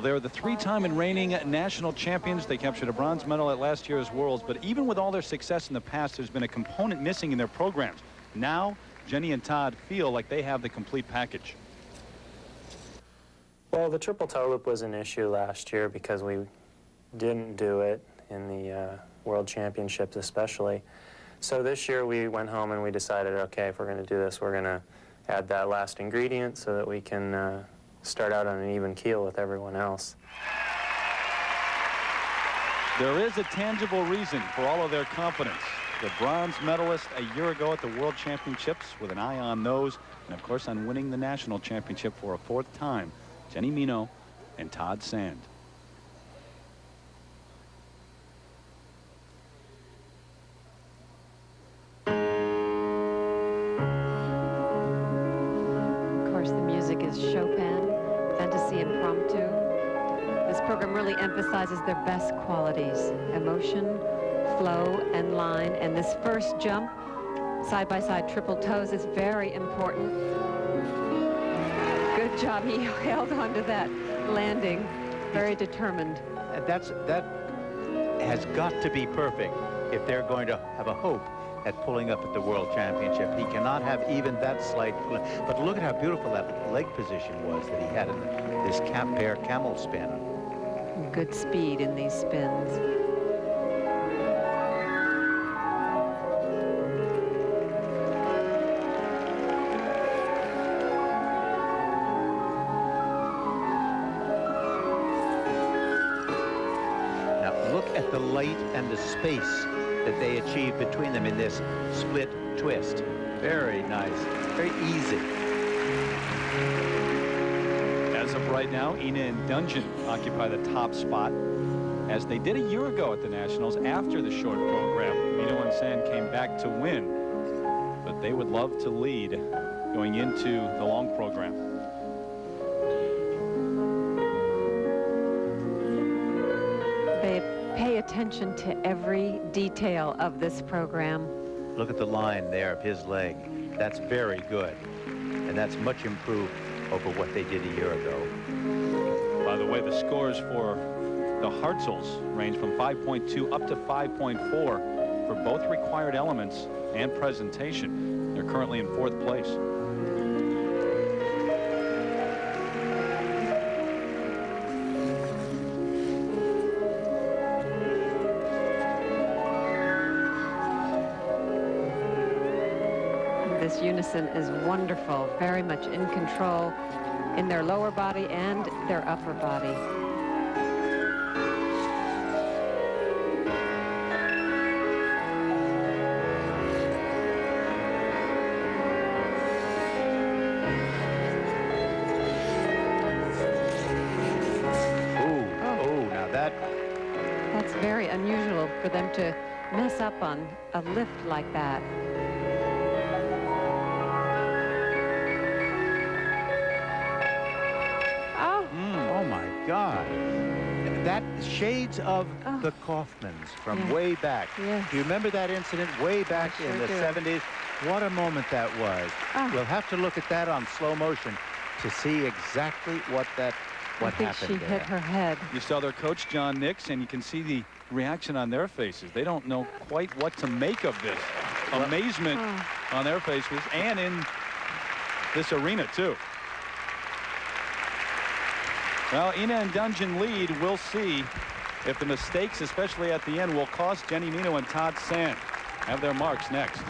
They're the three-time and reigning national champions. They captured a bronze medal at last year's Worlds, but even with all their success in the past, there's been a component missing in their programs. Now, Jenni and Todd feel like they have the complete package. Well, the triple toe loop was an issue last year because we didn't do it in the World Championships especially. So this year we went home and we decided, okay, if we're going to do this, we're going to add that last ingredient so that we can start out on an even keel with everyone else. There is a tangible reason for all of their confidence. The bronze medalist a year ago at the World Championships with an eye on those, and of course on winning the national championship for a fourth time, Jenni Meno and Todd Sand. Of course, the music is Chopin, Fantasy Impromptu. This program really emphasizes their best qualities: emotion, flow, and line. And this first jump, side-by-side triple toes, is very important. Good job. He held on to that landing, very determined. That has got to be perfect if they're going to have a hope at pulling up at the World Championship. He cannot have even that slight, but look at how beautiful that leg position was that he had in this pair camel spin. Good speed in these spins. Now look at the light and the space that they achieved between them in this split twist. Very nice, very easy. As of right now, Ina and Dungjen occupy the top spot, as they did a year ago at the Nationals after the short program. Meno and Sand came back to win, but they would love to lead going into the long program. They pay attention to every detail of this program. Look at the line there of his leg. That's very good, and that's much improved over what they did a year ago. By the way, the scores for the Hartzels range from 5.2 up to 5.4 for both required elements and presentation. They're currently in fourth place. This unison is wonderful, very much in control in their lower body and their upper body. Now that's very unusual for them to mess up on a lift like that. God, that shades of the Kaufmans from way back. Yes. Do you remember that incident way back in the 70s? What a moment that was. We'll have to look at that on slow motion to see exactly what happened. I think she hit her head. You saw their coach, John Nix, and you can see the reaction on their faces. They don't know quite what to make of this. Amazement on their faces and in this arena, too. Well, Ina and Dungjen lead. We'll see if the mistakes, especially at the end, will cost Jenni Meno and Todd Sand. Have their marks next.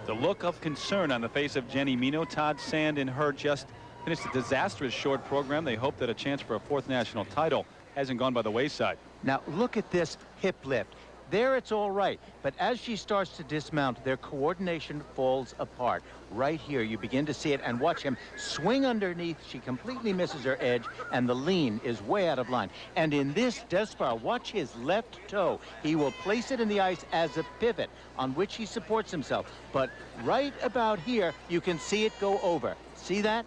The look of concern on the face of Jenni Meno. Todd Sand and her just finished a disastrous short program. They hope that a chance for a fourth national title hasn't gone by the wayside. Now, look at this hip lift. There it's all right, but as she starts to dismount, their coordination falls apart. Right here, you begin to see it, and watch him swing underneath. She completely misses her edge, and the lean is way out of line. And in this Despar, watch his left toe. He will place it in the ice as a pivot on which he supports himself. But right about here, you can see it go over. See that?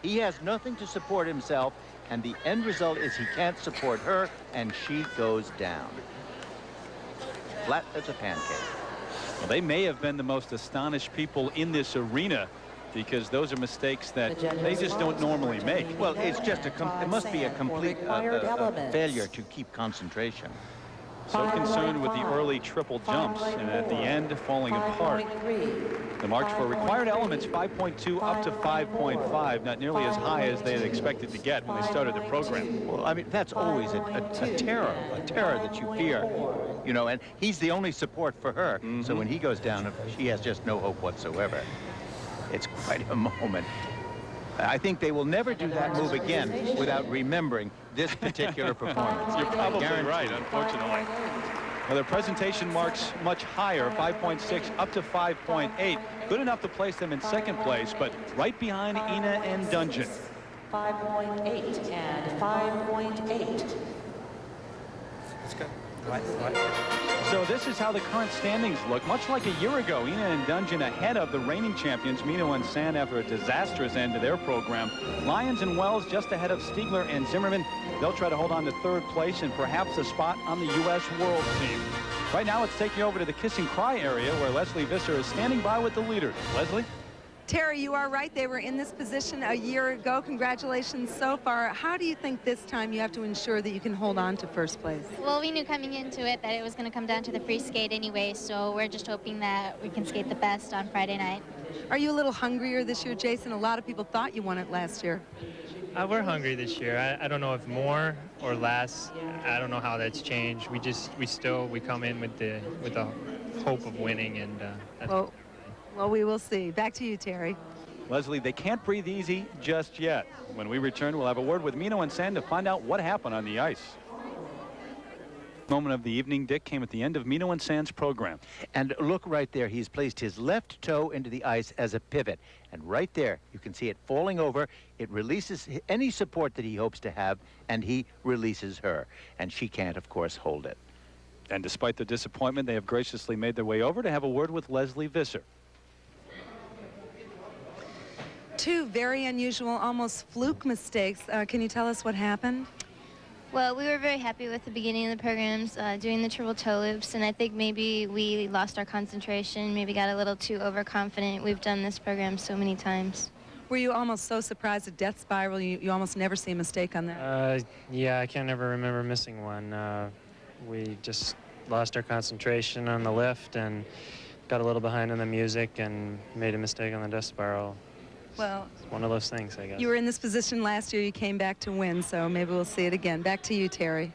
He has nothing to support himself, and the end result is he can't support her, and she goes down. Flat as a pancake. Well, they may have been the most astonished people in this arena, because those are mistakes that they just don't normally make. Well, it's just it must be a complete failure to keep concentration. So concerned with the early triple jumps, and at the end falling apart. The march for required elements 5.2 up to 5.5, not nearly as high as they had expected to get when they started the program. Well, I mean, that's always a terror that you fear, you know, and he's the only support for her. So when he goes down, she has just no hope whatsoever. It's quite a moment. I think they will never do that move again without remembering this particular performance. You're probably right, unfortunately. Well, their presentation marks much higher, 5.6 up to 5.8. Good enough to place them in second place, but right behind Ina and Dungjen. 5.8 and 5.8. Let's go. So this is how the current standings look. Much like a year ago, Ina and Dungjen ahead of the reigning champions, Meno and San, after a disastrous end to their program. Lyons and Wells just ahead of Stiegler and Zimmerman. They'll try to hold on to third place and perhaps a spot on the U.S. World Team. Right now, let's take you over to the Kiss and Cry area where Leslie Visser is standing by with the leaders. Leslie? Terry, you are right. They were in this position a year ago. Congratulations so far. How do you think this time you have to ensure that you can hold on to first place? Well, we knew coming into it that it was going to come down to the free skate anyway, so we're just hoping that we can skate the best on Friday night. Are you a little hungrier this year, Jason? A lot of people thought you won it last year. We're hungry this year. I don't know if more or less. I don't know how that's changed. We come in with the hope of winning, and that's well, we will see. Back to you, Terry. Leslie, they can't breathe easy just yet. When we return, we'll have a word with Meno and San to find out what happened on the ice. Moment of the evening, Dick, came at the end of Meno and San's program. And look right there. He's placed his left toe into the ice as a pivot. And right there, you can see it falling over. It releases any support that he hopes to have, and he releases her. And she can't, of course, hold it. And despite the disappointment, they have graciously made their way over to have a word with Leslie Visser. Two very unusual, almost fluke mistakes. Can you tell us what happened? Well, we were very happy with the beginning of the programs, doing the triple toe loops, and I think maybe we lost our concentration, maybe got a little too overconfident. We've done this program so many times. Were you almost so surprised at Death Spiral, you almost never see a mistake on that? Yeah, I can't ever remember missing one. We just lost our concentration on the lift and got a little behind on the music and made a mistake on the Death Spiral. Well, it's one of those things, I guess. You were in this position last year. You came back to win, so maybe we'll see it again. Back to you, Terry.